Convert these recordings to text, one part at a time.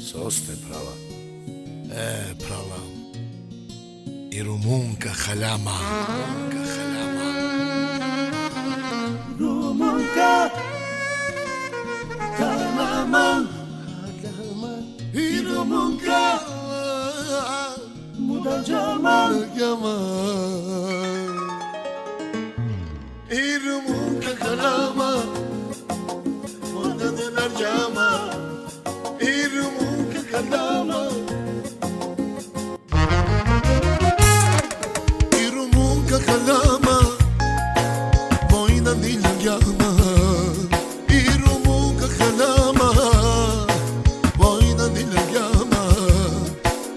Soste prava. Prava. I rumunka halama. Rumunka halama. I rumunka Muda jaman. I rumunka halama. Muda dinar jama. I rumunka halama. I rumunka halama. Moina dinar jama. I rumunka halama. Moina dinar jama.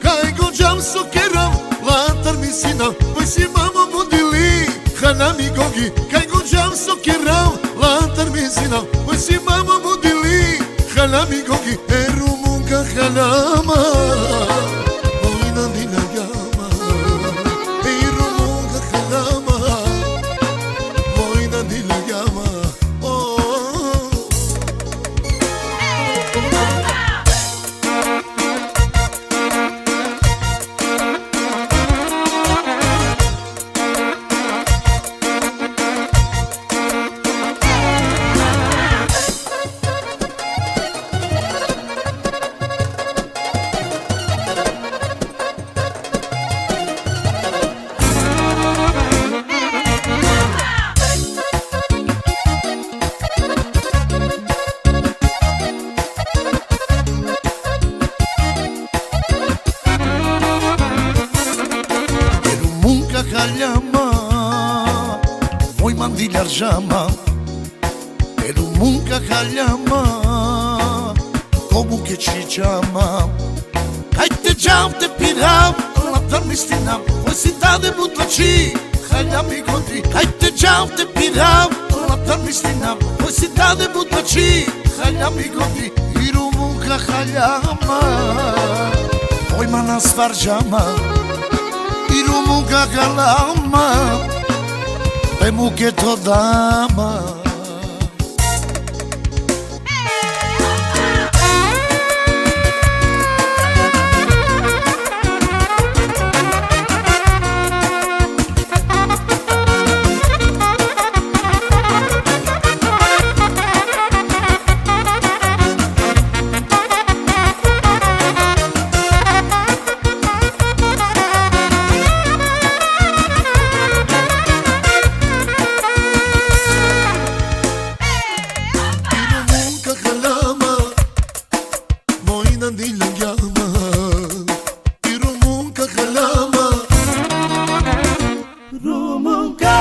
Kaj go jam sokeram, latar mi sina, voi si mama budili, hana mi gogi. Kaj go jam sokeram, latar mi sina, voi si mama budili, hana mi gogi. E rumunka halama, moina dina jama. E rumunka halama, moina dina jama. Halama, voi mandilhar jama. Quero nunca halama, como que te chama? Cai te jam te piram, la termistina, voi cidade mutlaci, halami gondi. Cai te jam te piram, la termistina, voi cidade mutlaci, halami gondi. Iru nunca halama, voi manas farjama. Iru munka kalama, pe muke to dama. Rumunka